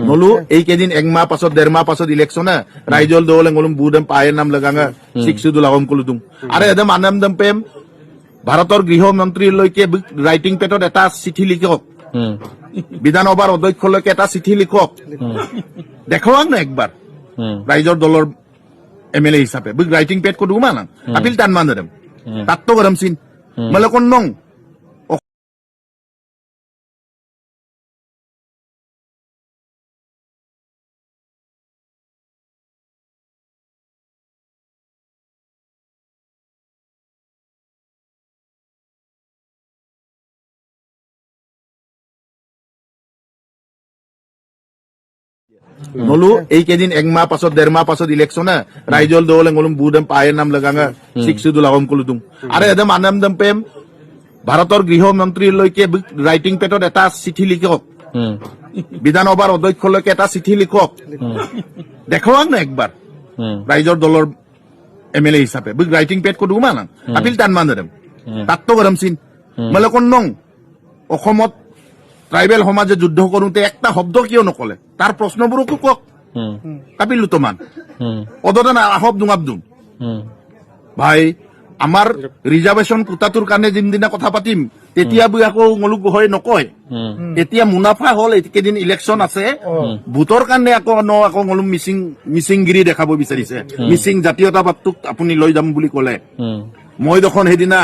নলো এইকেইদিন একমাহ পাছত 1.5 মাহ পাছত ইলেকশন রাইজল দৌলে গলুম বুদম পায়ের নাম লাগাঙা শিক্ষিদুল আগম কলুদুম আরে এদম আনামদম পেম ভারতের গৃহমন্ত্রীলৈকে রাইটিং পেটত এটা চিঠি লিখক বিধানসভার অধ্যক্ষলৈকে এটা চিঠি লিখক দেখুৱাক না একবার রাইজর দলর এমএলএ হিসাবে রাইটিং পেড কো দুমা না আপিল টান মান দেম তাত্তো গরম সিন মানে কোন নং নলো এইকেইদিন একমাহ পাছত 1.5 মাহ পাছত ইলেকশন রাইজল দৌলে গলুম বুদম পায়ের নাম লাগাঙা শিক্ষিদুল আগম কলুদুম আরে এদম আনামদম পেম ভারতের গৃহমন্ত্রীলৈকে রাইটিং পেটত এটা চিঠি লিখক বিধানসভার অধ্যক্ষলৈকে এটা চিঠি লিখক দেখুৱাক না একবার রাইজর দলর এমএলএ হিসাবে রাইটিং পেড কো দুমা না আপিল টান মান দেম তাত্তো গরম সিন মানে কোন নং অসমত ট্রাইবেল সমাজে যুদ্ধ কৰোঁতে একটা শব্দ কিয় নকলে তাৰ প্ৰশ্নবোৰকো কক কাপিল তোমান অদনা আহব দুঙাবদুম ভাই আমার রিজার্ভেশন কোটাটোর কারণে যিদিনা কথা পাতিম তেতিয়া বই আকৌ মলুক হয় নকয় এতিয়া মুনাফা হল একেদিন ইলেকশন আছে ভোটৰ কাৰণে আকৌ মলুক মিচিংগিৰি দেখাব বিচাৰিছে মিচিং জাতীয়তাবাদটোক আপুনি লৈ যাম বুলি কলে মই দেখোন সেইদিনা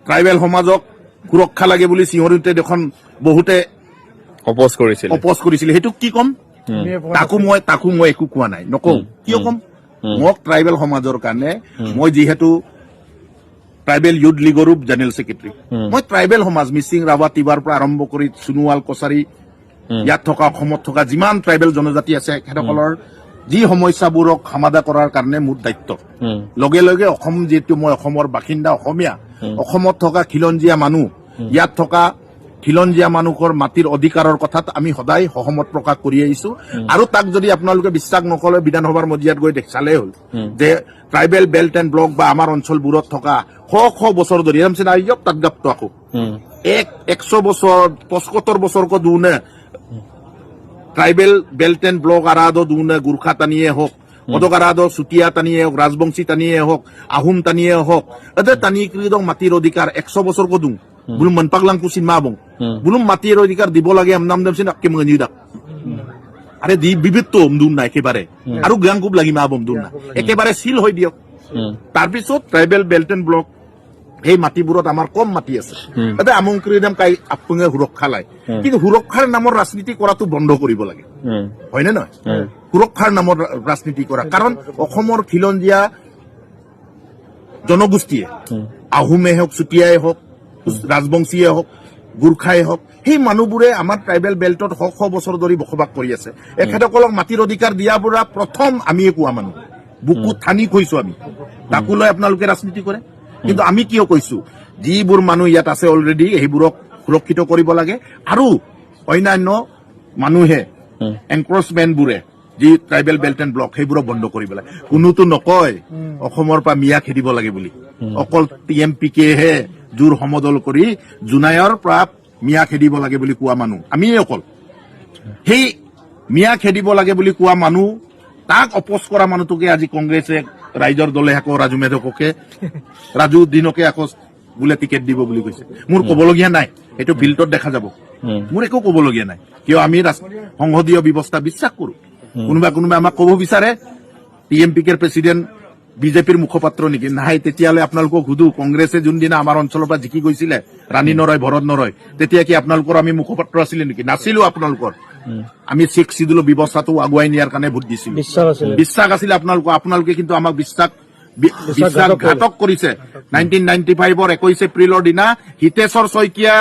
ট্রাইবেল সমাজক সুরক্ষা লাগে বুলি সিংহৰুতে দেখোন বহুতে অপোজ কৰিছিল হেতু কি কম তাকো মই একো কোৱা নাই নকওঁ কিয় কম মোক ট্ৰাইবেল সমাজৰ কাৰণে মই যেহেতু ট্ৰাইবেল ইউথ লীগৰো জেনেৰেল সেক্ৰেটাৰী মই ট্ৰাইবেল সমাজ মিচিং ৰাভা তিৱাৰ পৰা আৰম্ভ কৰি সোণোৱাল কছাৰী ইয়াত থকা অসমত থকা যিমান ট্ৰাইবেল জনজাতি আছে হেতসকলৰ যি সমস্যাবোৰক সমাধা কৰাৰ কাৰণে মোৰ দায়িত্ব লগে লগে অসম যেহেতু মই অসমৰ বাসিন্দা অসমীয়া অসমত থকা খিলঞ্জীয়া মানুহ ইয়াত থকা খিলঞ্জীয়া মানুহৰ মাটিৰ অধিকাৰৰ কথাত আমি সদায় সহমত প্ৰকাশ কৰি আহিছো আৰু তাক যদি আপোনালোকে বিশ্বাস নকৰে বিধানসভাৰ মজিয়াত গৈ চালে হ'ল যে ট্ৰাইবেল বেল্ট এণ্ড ব্লক বা আমাৰ অঞ্চলবোৰত থকা শ বছৰ ধৰি এম চিনা ইয়ক তাত গাপ্ত আকৌ 100 বছৰ 75 বছৰকো দুনে tribal belt and block আৰাদো দুনে Gurkha টানিয়ে হওক অদকারাদো চুতিয়া টানিয়ে হোক রাজবংশী টানিয়ে হোক আহোম টানিয়ে হোক এতে টানি কিদং মাটির অধিকার 100 বছর কদুং বুলুম মনপাগলাং কুসিন মাবং বুলুম মাটির অধিকার দিব লাগে আমনাম দেমছিন আকে মঙ্গি দাক আরে দি বিবিত্ব দুন না একেবারে আৰু গাংকুব লাগি মাবম দুন না একেবাৰে সিল হৈ দিয়ক তাৰপিছত ট্ৰাইবেল বেল্ট এণ্ড ব্লক এই মাটিবোৰত আমাৰ কম মাটি আছে এতে আমংক্ৰিদম কাই আপুঙে সুৰক্ষা লাই কিন্তু সুৰক্ষাৰ নামৰ ৰাজনীতি কৰাটো বন্ধ কৰিব লাগে হয়নে নহয় সুৰক্ষাৰ নামৰ ৰাজনীতি কৰা কাৰণ অসমৰ খিলঞ্জীয়া জনগোষ্ঠীয়ে আহোমে হওক চুতিয়াই হওক ৰাজবংশীয়ে হওক গুৰ্খাই হওক সেই মানুহবোৰে আমাৰ ট্ৰাইবেল বেল্টত শ বছৰ ধৰি বসবাস কৰি আছে এখেতসকলক মাটিৰ অধিকাৰ দিয়াৰ পৰা প্ৰথম আমিয়ে কোৱা মানুহ বুকু থানি কৈছো আমি তাকো লৈ আপোনালোকে ৰাজনীতি কৰে কিন্তু আমি কিয় কৈছো যিবোৰ মানুহ ইয়াত আছে অলৰেডি সেইবোৰক সুৰক্ষিত কৰিব লাগে আৰু অন্যান্য মানুহে এনক্ৰচমেন্ট বোৰে যি ট্ৰাইবেল বেল্ট এণ্ড ব্লক সেইবোৰক বন্ধ কৰিব লাগে কোনোতো নকয় অসমৰ পৰা মিয়া খেদিব লাগে বুলি অকল টিএমপিকে হে জোৰ সমদল কৰি জুনাইৰ পৰা মিয়া খেদিব লাগে বুলি কোৱা মানুহ আমি অকল সেই মিয়া খেদিব লাগে বুলি কোৱা মানুহ তাক অপোজ কৰা মানুহটোকে আজি কংগ্ৰেছে ৰাইজৰ দলে আকৌ ৰাজু মেধককে ৰাজু দিনকে আকৌ বোলে টিকেট দিব বুলি কৈছে মোৰ কবলগীয়া নাই এটো বিলটত দেখা যাব মোৰ একো কবলগীয়া নাই কিয় আমি সংসদীয় ব্যৱস্থা বিশ্বাস কৰো কোনোবা আমাক কব বিচাৰে টিএমপিকেৰ প্ৰেসিডেন্ট বিজেপিৰ মুখপাত্ৰ নেকি নাই তেতিয়ালে আপোনালোকক সুধু কংগ্ৰেছে যোনদিনা আমাৰ অঞ্চলৰ পৰা জিকি গৈছিলে ৰাণী নৰয় ভৰত নৰয় তেতিয়া কি আপোনালোকৰ আমি মুখপাত্ৰ আছিল নেকি নাছিলো আপোনালোকৰ আমি শেখ সিদুল ব্যৱস্থাটো আগুৱাই নিয়াৰ কাৰণে ভোট দিছিলো বিশ্বাস আছিল আপোনালোকে কিন্তু আমাক বিশ্বাসঘাতক কৰিছে 1995 21 এপ্ৰিলৰ দিনা হিতেশ্বৰ শইকীয়া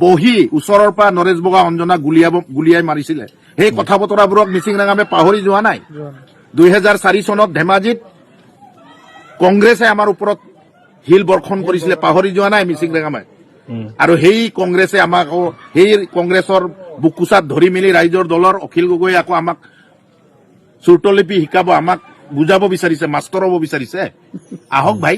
বহি ওচৰৰ পৰা নৰেশ বগা অঞ্জনা গুলিয়াই মাৰিছিলে সেই কথা বতৰাবোৰক মিচিং ৰাঙামে পাহৰি যোৱা নাই 2004 চনত ধেমাজিত কংগ্ৰেছে আমাৰ ওপৰত হিল বৰ্ষণ কৰিছিলে পাহৰি যোৱা নাই মিচিং ৰাঙামে আৰু সেই কংগ্ৰেছে আমাক সেই কংগ্ৰেছৰ বুকুচাত ধৰি মেলি ৰাইজৰ দলৰ অখিল গগৈ আকৌ আমাক চুৰটলিপি শিকাব আমাক বুজাব বিচাৰিছে মাষ্টৰ হ'ব বিচাৰিছে আহক ভাই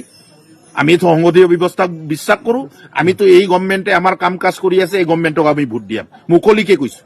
আমিতো সংসদীয় ব্যৱস্থাক বিশ্বাস কৰো আমিতো এই গভৰ্ণমেণ্টে আমাৰ কাম কাজ কৰি আছে এই গভৰ্ণমেণ্টক আমি ভোট দিয়াম মুকলিকে কৈছো